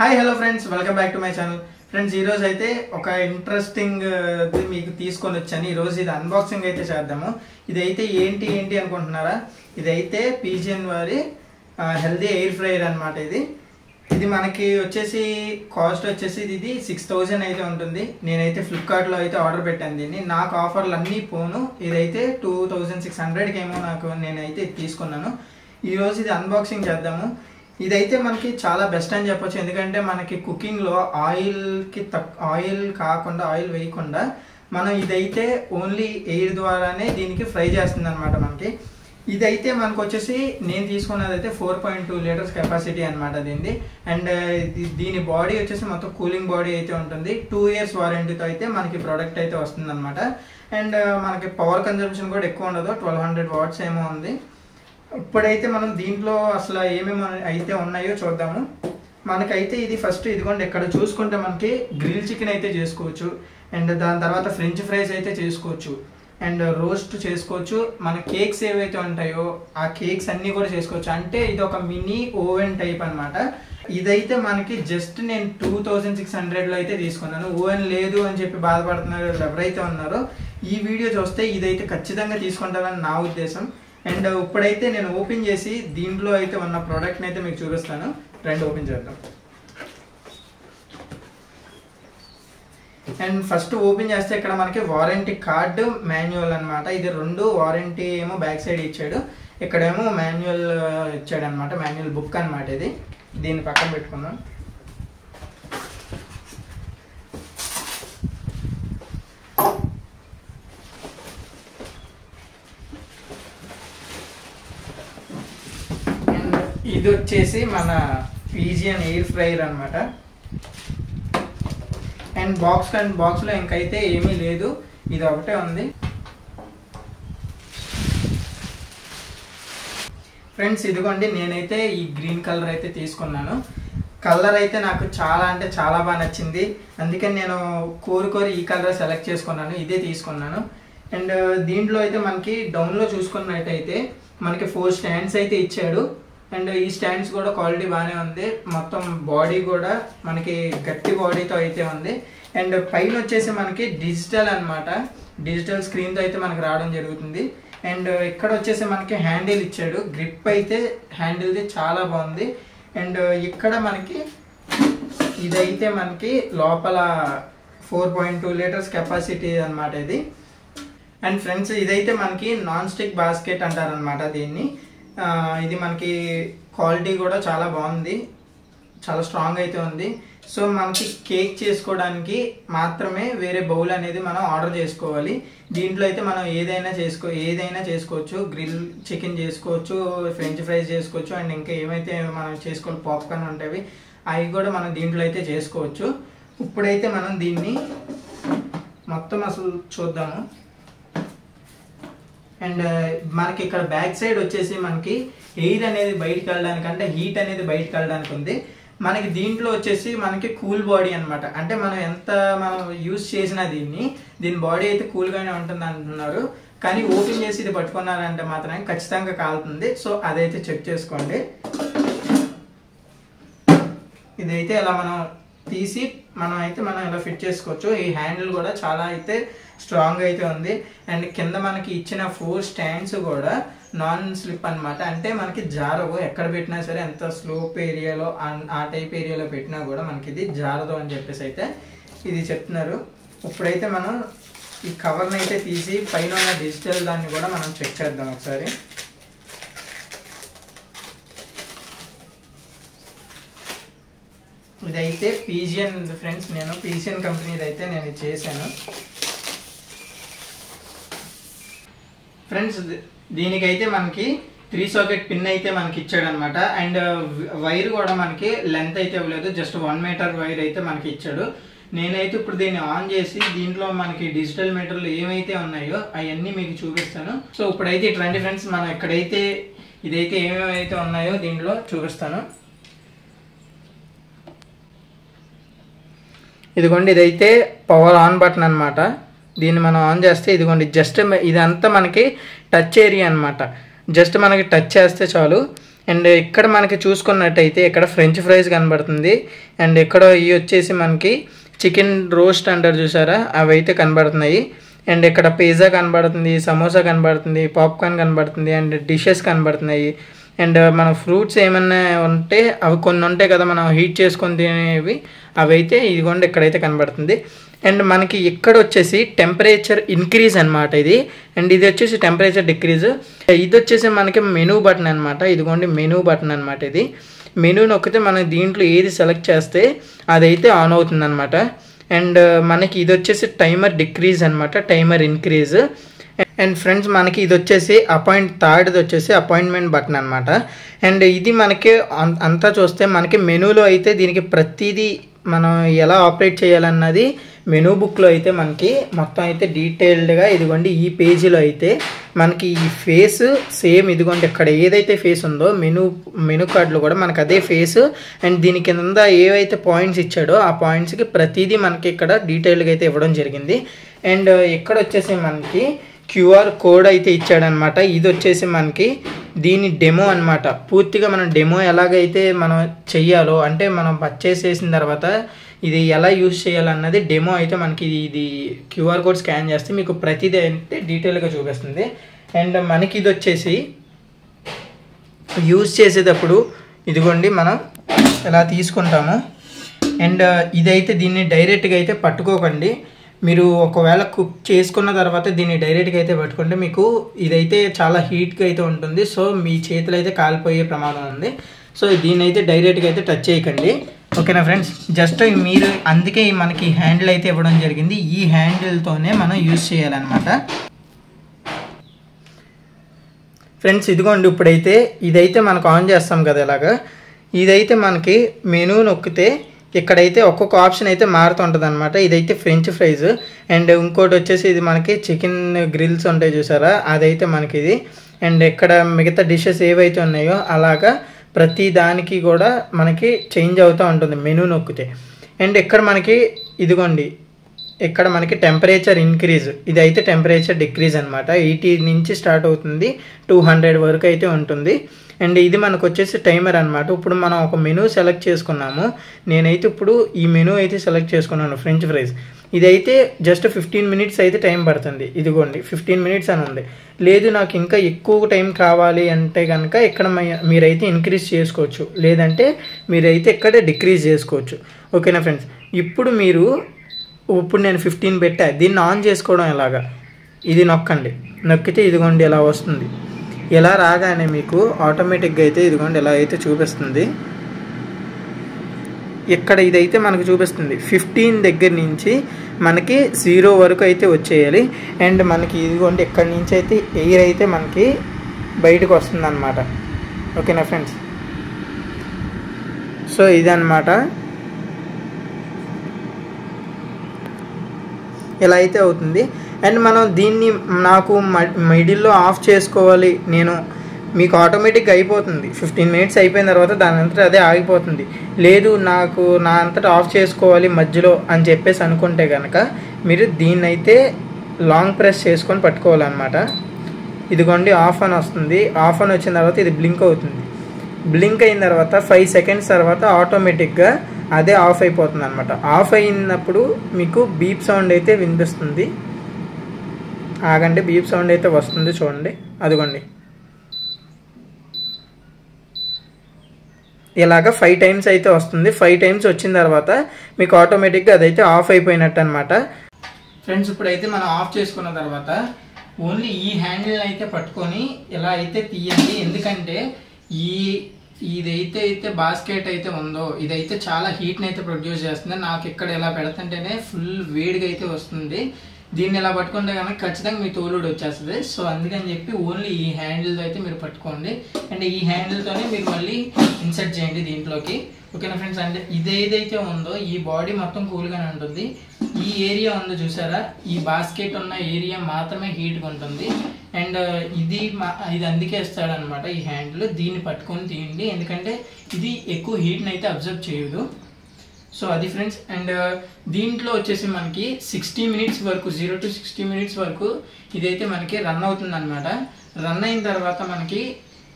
Hi hello friends, welcome back to my channel. Friends, ఈరోజు అయితే ఒక ఇంట్రెస్టింగ్ మీకు తీసుకొని వచ్చాను. ఈరోజు ఇది అన్బాక్సింగ్ అయితే చేద్దాము. ఇదైతే ఏంటి అనుకుంటున్నారా? ఇదైతే పీజియన్ వారి హెల్దీ ఎయిర్ ఫ్రైయర్ అనమాట. ఇది మనకి వచ్చేసి కాస్ట్ వచ్చేసి ఇది 6000 అయితే ఉంటుంది. నేనైతే ఫ్లిప్కార్ట్లో అయితే ఆర్డర్ పెట్టాను దీన్ని. నాకు ఆఫర్లు అన్నీ పోను. ఇదైతే 2600కి ఏమో నేనైతే తీసుకున్నాను. ఈరోజు ఇది అన్బాక్సింగ్ చేద్దాము. ఇదైతే మనకి చాలా బెస్ట్ అని చెప్పొచ్చు. ఎందుకంటే మనకి కుకింగ్లో ఆయిల్ కాకుండా ఆయిల్ వేయకుండా మనం ఇదైతే ఓన్లీ ఎయిర్ ద్వారానే దీనికి ఫ్రై చేస్తుంది అనమాట. ఇదైతే మనకు వచ్చేసి నేను తీసుకున్నది అయితే 4.2 లీటర్స్ కెపాసిటీ అనమాట దీన్ని. అండ్ దీని బాడీ వచ్చేసి మొత్తం కూలింగ్ బాడీ అయితే ఉంటుంది. 2 years వారంటీతో అయితే మనకి ప్రోడక్ట్ అయితే వస్తుంది అనమాట. అండ్ మనకి పవర్ కన్జంప్షన్ కూడా ఎక్కువ ఉండదు, 1200 watts ఏమో ఉంది. ఇప్పుడైతే మనం దీంట్లో అసలు ఏమేమి అయితే ఉన్నాయో చూద్దాము. మనకైతే ఇది ఫస్ట్ ఇదిగోండి, ఇక్కడ చూసుకుంటే మనకి గ్రిల్ చికెన్ అయితే చేసుకోవచ్చు. అండ్ దాని తర్వాత ఫ్రెంచ్ ఫ్రైస్ అయితే చేసుకోవచ్చు. అండ్ రోస్ట్ చేసుకోవచ్చు. మన కేక్స్ ఏవైతే ఉంటాయో ఆ కేక్స్ అన్నీ కూడా చేసుకోవచ్చు. అంటే ఇది ఒక మినీ ఓవెన్ టైప్ అనమాట. ఇదైతే మనకి జస్ట్ నేను 2600లో అయితే తీసుకున్నాను. ఓవెన్ లేదు అని చెప్పి బాధపడుతున్నారు ఎవరైతే ఉన్నారో ఈ వీడియో చూస్తే ఇదైతే ఖచ్చితంగా తీసుకుంటారని నా ఉద్దేశం. అండ్ ఇప్పుడైతే నేను ఓపెన్ చేసి దీంట్లో అయితే ఉన్న ప్రోడక్ట్ని అయితే మీకు చూపిస్తాను. రెండు ఓపెన్ చేద్దాం. అండ్ ఫస్ట్ ఓపెన్ చేస్తే ఇక్కడ మనకి వారంటీ కార్డు, మాన్యువల్ అనమాట. ఇది రెండు వారంటీ ఏమో బ్యాక్ సైడ్ ఇచ్చాడు, ఇక్కడేమో మాన్యువల్ ఇచ్చాడు అనమాట. మాన్యువల్ బుక్ అనమాట. ఇది దీన్ని పక్కన పెట్టుకుందాం. ఇది వచ్చేసి మన పీజియన్ ఎయిర్ ఫ్రైయర్ అనమాట. అండ్ బాక్స్లో ఇంకైతే ఏమీ లేదు, ఇది ఒకటే ఉంది. ఫ్రెండ్స్, ఇదిగోండి, నేనైతే ఈ గ్రీన్ కలర్ అయితే తీసుకున్నాను. కలర్ అయితే నాకు చాలా అంటే చాలా బాగా నచ్చింది. అందుకని నేను కోరి ఈ కలర్ సెలెక్ట్ చేసుకున్నాను, ఇదే తీసుకున్నాను. అండ్ దీంట్లో అయితే మనకి డౌన్లో చూసుకున్నట్టయితే మనకి 4 స్టాండ్స్ అయితే ఇచ్చాడు. అండ్ ఈ స్టాండ్స్ కూడా క్వాలిటీ బాగానే ఉంది. మొత్తం బాడీ కూడా మనకి గట్టి బాడీతో అయితే ఉంది. అండ్ పైన వచ్చేసి మనకి డిజిటల్ అనమాట, డిజిటల్ స్క్రీన్తో అయితే మనకి రావడం జరుగుతుంది. అండ్ ఇక్కడ వచ్చేసి మనకి హ్యాండిల్ ఇచ్చాడు. గ్రిప్ అయితే హ్యాండిల్ది చాలా బాగుంది. అండ్ ఇక్కడ మనకి ఇదైతే మనకి లోపల 4.2 లీటర్స్ కెపాసిటీ అనమాట ఇది. అండ్ ఫ్రెండ్స్, ఇదైతే మనకి నాన్ స్టిక్ బాస్కెట్ అంటారనమాట దీన్ని. ఇది మనకి క్వాలిటీ కూడా చాలా బాగుంది, చాలా స్ట్రాంగ్ అయితే ఉంది. సో మనకి కేక్ చేసుకోవడానికి మాత్రమే వేరే బౌల్ అనేది మనం ఆర్డర్ చేసుకోవాలి. దీంట్లో అయితే మనం ఏదైనా చేసుకోవచ్చు. గ్రిల్ చికెన్ చేసుకోవచ్చు, ఫ్రెంచ్ ఫ్రైస్ చేసుకోవచ్చు. అండ్ ఇంకా ఏమైతే మనం చేసుకోవాలి, పాప్కార్న్ ఉంటాయి, అవి కూడా మనం దీంట్లో అయితే చేసుకోవచ్చు. ఇప్పుడైతే మనం దీన్ని మొత్తం అసలు చూద్దాము. అండ్ మనకి ఇక్కడ బ్యాక్ సైడ్ వచ్చేసి మనకి ఎయిర్ అనేది బయటకు వెళ్ళడానికి, అంటే హీట్ అనేది బయటకు వెళ్ళడానికి ఉంది. మనకి దీంట్లో వచ్చేసి మనకి కూల్ బాడీ అనమాట. అంటే మనం ఎంత యూజ్ చేసినా దీని బాడీ అయితే కూల్గానే ఉంటుంది అంటున్నారు. కానీ ఓపెన్ చేసి ఇది పట్టుకున్నారంటే మాత్రం ఖచ్చితంగా కాలుతుంది. సో అదైతే చెక్ చేసుకోండి. ఇదైతే ఇలా మనం తీసి మనం ఇలా ఫిట్ చేసుకోవచ్చు. ఈ హ్యాండిల్ కూడా చాలా అయితే స్ట్రాంగ్ అయితే ఉంది. అండ్ కింద మనకి ఇచ్చిన 4 స్టాండ్స్ కూడా నాన్ స్లిప్ అనమాట. అంటే మనకి జారవు, ఎక్కడ పెట్టినా సరే, ఎంత స్లోప్ ఏరియాలో ఆ టైప్ ఏరియాలో పెట్టినా కూడా మనకి ఇది జారదు అని చెప్పేసి అయితే ఇది చెప్తున్నారు. ఇప్పుడైతే మనం ఈ కవర్ని అయితే తీసి పైన ఉన్న డిజిటల్ దాన్ని కూడా మనం చెక్ చేద్దాం ఒకసారి. ఇదైతే పీజియన్ ఫ్రెండ్స్, నేను పీజియన్ కంపెనీది అయితే నేను చేశాను. ఫ్రెండ్స్, దీనికైతే మనకి 3 socket పిన్ అయితే మనకి ఇచ్చాడు అనమాట. అండ్ వైర్ కూడా మనకి లెంత్ అయితే ఇవ్వలేదు, జస్ట్ 1 meter వైర్ అయితే మనకి ఇచ్చాడు. నేనైతే ఇప్పుడు దీన్ని ఆన్ చేసి దీంట్లో మనకి డిజిటల్ మీటర్లు ఏమైతే ఉన్నాయో అవన్నీ మీకు చూపిస్తాను. సో ఇప్పుడైతే ఇట్లాంటి ఫ్రెండ్స్, మనం ఇక్కడైతే ఇదైతే ఏమేమైతే ఉన్నాయో దీంట్లో చూపిస్తాను. ఇదిగోండి, ఇదైతే పవర్ ఆన్ బటన్ అనమాట. దీన్ని మనం ఆన్ చేస్తే ఇదిగోండి, జస్ట్ ఇదంతా మనకి టచ్ ఏరియా అనమాట. జస్ట్ మనకి టచ్ చేస్తే చాలు. అండ్ ఇక్కడ మనకి చూసుకున్నట్టయితే ఇక్కడ ఫ్రెంచ్ ఫ్రైస్ కనబడుతుంది. అండ్ ఇక్కడ ఇవి వచ్చేసి మనకి చికెన్ రోస్ట్ అంటారు చూసారా, అవి అయితే కనబడుతున్నాయి. అండ్ ఇక్కడ పిజ్జా కనబడుతుంది, సమోసా కనబడుతుంది, పాప్కార్న్ కనబడుతుంది, అండ్ డిషెస్ కనబడుతున్నాయి. అండ్ మన ఫ్రూట్స్ ఏమన్నా ఉంటే అవి కొన్ని ఉంటాయి కదా మనం హీట్ చేసుకొని తినేవి, అవి అయితే ఇదిగోండి ఇక్కడైతే కనబడుతుంది. అండ్ మనకి ఇక్కడ వచ్చేసి టెంపరేచర్ ఇంక్రీజ్ అనమాట ఇది. అండ్ ఇది వచ్చేసి టెంపరేచర్ డిక్రీజ్. ఇది వచ్చేసి మనకి మెనూ బటన్ అనమాట. ఇదిగోండి మెనూ బటన్ అనమాట. ఇది మెనూ నొక్కితే మనం దీంట్లో ఏది సెలెక్ట్ చేస్తే అదైతే ఆన్ అవుతుంది అనమాట. అండ్ మనకి ఇది వచ్చేసి టైమర్ డిక్రీజ్ అనమాట, టైమర్ ఇంక్రీజ్. అండ్ ఫ్రెండ్స్ మనకి ఇది వచ్చేసి థర్డ్ది వచ్చేసి అపాయింట్మెంట్ బటన్ అనమాట. అండ్ ఇది మనకి అంతా చూస్తే మనకి మెనూలో అయితే దీనికి ప్రతిదీ మనం ఎలా ఆపరేట్ చేయాలన్నది మెనూ బుక్లో అయితే మనకి మొత్తం అయితే డీటెయిల్డ్గా ఇదిగోండి ఈ పేజీలో అయితే మనకి ఈ ఫేస్ సేమ్ ఇదిగోండి ఇక్కడ ఏదైతే ఫేస్ ఉందో మెనూ కార్డులో కూడా మనకి అదే ఫేస్. అండ్ దీని కింద ఏవైతే పాయింట్స్ ఇచ్చాడో ఆ పాయింట్స్కి ప్రతిదీ మనకి ఇక్కడ డీటెయిల్డ్గా అయితే ఇవ్వడం జరిగింది. అండ్ ఇక్కడ వచ్చేసి మనకి క్యూఆర్ కోడ్ అయితే ఇచ్చాడనమాట. ఇది వచ్చేసి మనకి దీని డెమో అనమాట. పూర్తిగా మనం డెమో ఎలాగైతే మనం చెయ్యాలో అంటే మనం పర్చేస్ చేసిన తర్వాత ఇది ఎలా యూజ్ చేయాలన్నది డెమో అయితే మనకి ఇది క్యూఆర్ కోడ్ స్కాన్ చేస్తే మీకు ప్రతిదీ అయితే డీటెయిల్గా చూపిస్తుంది. అండ్ మనకి ఇది వచ్చేసి యూజ్ చేసేటప్పుడు ఇదిగోండి మనం ఎలా తీసుకుంటాము. అండ్ ఇదైతే దీన్ని డైరెక్ట్గా అయితే పట్టుకోకండి. మీరు ఒకవేళ కుక్ చేసుకున్న తర్వాత దీన్ని డైరెక్ట్గా అయితే పట్టుకుంటే మీకు ఇదైతే చాలా హీట్గా అయితే ఉంటుంది. సో మీ చేతులు అయితే కాలిపోయే ప్రమాదం ఉంది. సో దీన్ని అయితే డైరెక్ట్గా అయితే టచ్ చేయకండి. ఓకేనా ఫ్రెండ్స్, జస్ట్ మీరు అందుకే మనకి హ్యాండిల్ అయితే ఇవ్వడం జరిగింది. ఈ హ్యాండిల్తోనే మనం యూజ్ చేయాలన్నమాట. ఫ్రెండ్స్ ఇదిగోండి ఇప్పుడైతే ఇదైతే మనకు ఆన్ చేస్తాం కదా ఇలాగా. ఇదైతే మనకి మెనూ నొక్కితే ఇక్కడైతే ఒక్కొక్క ఆప్షన్ అయితే మారుతుంటుంది అనమాట. ఇదైతే ఫ్రెంచ్ ఫ్రైస్. అండ్ ఇంకోటి వచ్చేసి ఇది మనకి చికెన్ గ్రిల్స్ ఉంటాయి చూసారా, అదైతే మనకి ఇది. అండ్ ఇక్కడ మిగతా డిషెస్ ఏవైతే ఉన్నాయో అలాగా ప్రతి దానికి కూడా మనకి చేంజ్ అవుతూ ఉంటుంది మెనూ నొక్కితే. అండ్ ఇక్కడ మనకి ఇదిగోండి ఇక్కడ మనకి టెంపరేచర్ ఇంక్రీజ్, ఇది అయితే టెంపరేచర్ డిక్రీజ్ అనమాట. 80 నుంచి స్టార్ట్ అవుతుంది, 200 వరకు అయితే ఉంటుంది. అండ్ ఇది మనకు వచ్చేసి టైమర్ అనమాట. ఇప్పుడు మనం ఒక మెనూ సెలెక్ట్ చేసుకున్నాము. నేనైతే ఇప్పుడు ఈ మెనూ అయితే సెలెక్ట్ చేసుకున్నాను ఫ్రెంచ్ ఫ్రైస్. ఇదైతే జస్ట్ 15 మినిట్స్ అయితే టైం పడుతుంది. ఇదిగోండి 15 మినిట్స్ అని ఉంది. లేదు నాకు ఇంకా ఎక్కువ టైం కావాలి అంటే కనుక ఇక్కడ మీరైతే ఇంక్రీజ్ చేసుకోవచ్చు, లేదంటే మీరైతే ఇక్కడ డిక్రీజ్ చేసుకోవచ్చు. ఓకేనా ఫ్రెండ్స్, ఇప్పుడు నేను 15 పెట్టా. దీన్ని ఆన్ చేసుకోవడం ఎలాగా, ఇది నొక్కండి. నొక్కితే ఇదిగోండి ఇలా వస్తుంది. ఇలా రాగానే మీకు ఆటోమేటిక్గా అయితే ఇదిగోండి ఇలా అయితే చూపిస్తుంది. ఇక్కడ ఇదైతే మనకు చూపిస్తుంది 15 దగ్గర నుంచి మనకి 0 వరకు అయితే వచ్చేయాలి. అండ్ మనకి ఇదిగోండి ఇక్కడి నుంచి అయితే ఎయిర్ అయితే మనకి బయటకు వస్తుంది అనమాట. ఓకేనా ఫ్రెండ్స్, సో ఇదన్నమాట. ఇలా అయితే అవుతుంది. అండ్ మనం దీన్ని నాకు మిడిల్లో ఆఫ్ చేసుకోవాలి నేను, మీకు ఆటోమేటిక్గా అయిపోతుంది. 15 మినిట్స్ అయిపోయిన తర్వాత దాని అంతటా అదే ఆగిపోతుంది. లేదు నాకు నా అంతటా ఆఫ్ చేసుకోవాలి మధ్యలో అని చెప్పేసి అనుకుంటే కనుక మీరు దీన్నైతే లాంగ్ ప్రెస్ చేసుకొని పట్టుకోవాలన్నమాట. ఇదిగోండి ఆఫ్ అని వస్తుంది. ఆఫ్ అని వచ్చిన తర్వాత ఇది బ్లింక్ అవుతుంది. బ్లింక్ అయిన తర్వాత 5 సెకండ్స్ తర్వాత ఆటోమేటిక్గా అదే ఆఫ్ అయిపోతుంది అనమాట. ఆఫ్ అయినప్పుడు మీకు బీప్ సౌండ్ అయితే వినిపిస్తుంది. ఆగండి, బీప్ సౌండ్ అయితే వస్తుంది చూడండి, అదిగోండి. ఇలాగ 5 టైమ్స్ అయితే వస్తుంది. 5 టైమ్స్ వచ్చిన తర్వాత మీకు ఆటోమేటిక్గా అదైతే ఆఫ్ అయిపోయినట్టు అనమాట. ఫ్రెండ్స్ ఇప్పుడైతే మనం ఆఫ్ చేసుకున్న తర్వాత ఓన్లీ ఈ హ్యాండిల్ అయితే పట్టుకొని ఇలా అయితే తీయండి. ఎందుకంటే ఇదైతే బాస్కెట్ అయితే ఉందో ఇదైతే చాలా హీట్ని అయితే ప్రొడ్యూస్ చేస్తుంది. నాకు ఇక్కడ ఇలా పెడుతుంటేనే ఫుల్ వేడిగా అయితే వస్తుంది. దీన్ని ఇలా పట్టుకుంటే కనుక ఖచ్చితంగా మీ తోలుడు వచ్చేస్తుంది. సో అందుకని చెప్పి ఓన్లీ ఈ హ్యాండిల్తో అయితే మీరు పట్టుకోండి. అండ్ ఈ హ్యాండిల్తోనే మీరు మళ్ళీ ఇన్సర్ట్ చేయండి దీంట్లోకి. ఓకేనా ఫ్రెండ్స్, అంటే ఇదేదైతే ఉందో ఈ బాడీ మొత్తం కూల్గానే ఉంటుంది. ఈ ఏరియా ఉందో చూసారా, ఈ బాస్కెట్ ఉన్న ఏరియా మాత్రమే హీట్గా ఉంటుంది. అండ్ ఇది అందుకే ఇస్తాడనమాట ఈ హ్యాండిల్. దీన్ని పట్టుకొని తీయండి, ఎందుకంటే ఇది ఎక్కువ హీట్ని అయితే అబ్జర్వ్ చేయదు. సో అది ఫ్రెండ్స్. అండ్ దీంట్లో వచ్చేసి మనకి 60 మినిట్స్ వరకు 0 to 60 మినిట్స్ వరకు ఇదైతే మనకి రన్ అవుతుంది అనమాట. రన్ అయిన తర్వాత మనకి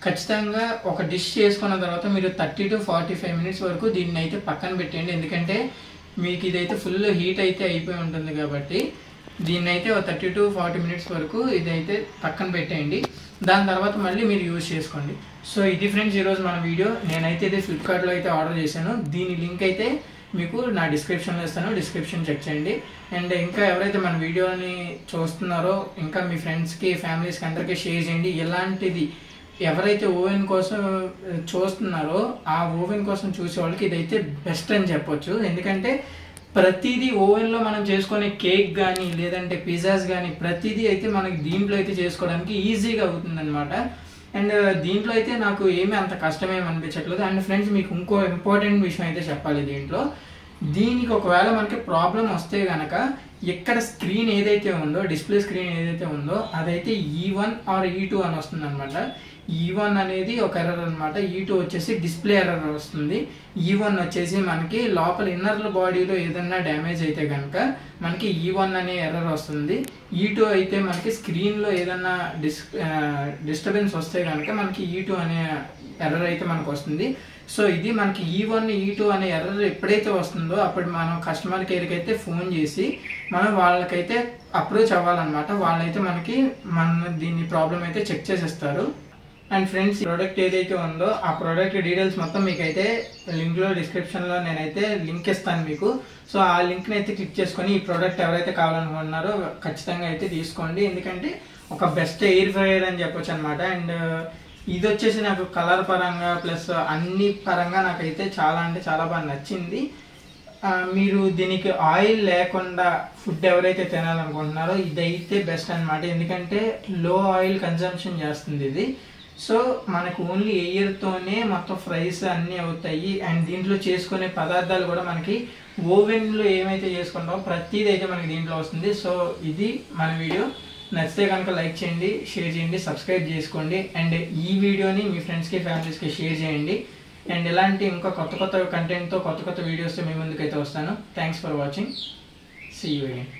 ఖచ్చితంగా ఒక డిష్ చేసుకున్న తర్వాత మీరు 30 to 45 మినిట్స్ వరకు దీన్ని అయితే పక్కన పెట్టండి. ఎందుకంటే మీకు ఇదైతే ఫుల్ హీట్ అయితే అయిపోయి ఉంటుంది కాబట్టి దీన్ని అయితే ఒక 30 to 40 మినిట్స్ వరకు ఇదైతే పక్కన పెట్టేయండి. దాని తర్వాత మళ్ళీ మీరు యూజ్ చేసుకోండి. సో ఇది ఫ్రెండ్స్ ఈరోజు మన వీడియో. నేనైతే ఇది ఫ్లిప్కార్ట్లో అయితే ఆర్డర్ చేశాను. దీని లింక్ అయితే మీకు నా డిస్క్రిప్షన్లో ఇస్తాను, డిస్క్రిప్షన్ చెక్ చేయండి. అండ్ ఇంకా ఎవరైతే మన వీడియోని చూస్తున్నారో ఇంకా మీ ఫ్రెండ్స్కి ఫ్యామిలీస్కి అందరికీ షేర్ చేయండి. ఎలాంటిది ఎవరైతే ఓవెన్ కోసం చూస్తున్నారో ఆ ఓవెన్ కోసం చూసే వాళ్ళకి ఇదైతే బెస్ట్ అని చెప్పొచ్చు. ఎందుకంటే ప్రతిదీ ఓవెన్లో మనం చేసుకునే కేక్ కానీ లేదంటే పిజ్జాస్ కానీ ప్రతిదీ అయితే మనకి దీంట్లో అయితే చేసుకోవడానికి ఈజీగా అవుతుంది అనమాట. అండ్ దీంట్లో అయితే నాకు ఏమీ అంత కష్టమేమి అనిపించట్లేదు. అండ్ ఫ్రెండ్స్ మీకు ఇంకో ఇంపార్టెంట్ విషయం అయితే చెప్పాలి. దీనికి ఒకవేళ మనకి ప్రాబ్లం వస్తే కనుక ఇక్కడ స్క్రీన్ ఏదైతే ఉందో డిస్ప్లే స్క్రీన్ ఏదైతే ఉందో అదైతే E1 or E2 అని వస్తుంది అనమాట. E1 అనేది ఒక ఎర్రర్ అనమాట, E2 వచ్చేసి డిస్ప్లే ఎర్రర్ వస్తుంది. E1 వచ్చేసి మనకి లోపల ఇన్నర్ బాడీలో ఏదైనా డ్యామేజ్ అయితే కనుక మనకి E1 అనే ఎర్రర్ వస్తుంది. E2 అయితే మనకి స్క్రీన్లో ఏదైనా డిస్టర్బెన్స్ వస్తే కనుక మనకి E2 అనే ఎర్రర్ అయితే మనకు వస్తుంది. సో ఇది మనకి E1 E2 అనే ఎర్రర్ ఎప్పుడైతే వస్తుందో అప్పుడు మనం కస్టమర్ కేర్కి అయితే ఫోన్ చేసి మనం వాళ్ళకైతే అప్రోచ్ అవ్వాలన్నమాట. వాళ్ళైతే మనకి దీని ప్రాబ్లం అయితే చెక్ చేసేస్తారు. అండ్ ఫ్రెండ్స్ ప్రోడక్ట్ ఏదైతే ఉందో ఆ ప్రోడక్ట్ డీటెయిల్స్ మొత్తం మీకైతే లింక్లో డిస్క్రిప్షన్లో నేనైతే లింక్ ఇస్తాను మీకు. సో ఆ లింక్ని అయితే క్లిక్ చేసుకొని ఈ ప్రోడక్ట్ ఎవరైతే కావాలనుకుంటున్నారో ఖచ్చితంగా అయితే తీసుకోండి. ఎందుకంటే ఒక బెస్ట్ ఎయిర్ ఫ్రైయర్ అని చెప్పొచ్చు అనమాట. అండ్ ఇది వచ్చేసి నాకు కలర్ పరంగా ప్లస్ అన్ని పరంగా నాకైతే చాలా అంటే చాలా బాగా నచ్చింది. మీరు దీనికి ఆయిల్ లేకుండా ఫుడ్ ఎవరైతే తినాలనుకుంటున్నారో ఇదైతే బెస్ట్ అనమాట. ఎందుకంటే లో ఆయిల్ కన్జంప్షన్ చేస్తుంది ఇది. సో మనకు ఓన్లీ ఎయిర్తోనే మొత్తం ఫ్రైస్ అన్నీ అవుతాయి. అండ్ దీంట్లో చేసుకునే పదార్థాలు కూడా మనకి ఓవెన్లో ఏమైతే చేసుకుంటామో ప్రతిదీ అయితే మనకి దీంట్లో వస్తుంది. సో ఇది మన వీడియో. నచ్చితే కనుక లైక్ చేయండి, షేర్ చేయండి, సబ్స్క్రైబ్ చేసుకోండి. అండ్ ఈ వీడియోని మీ ఫ్రెండ్స్కి ఫ్యామిలీస్కి షేర్ చేయండి. అండ్ ఇలాంటి ఇంకా కొత్త కంటెంట్తో కొత్త వీడియోస్తో మీ ముందుకైతే వస్తాను. Thanks for watching. See you again.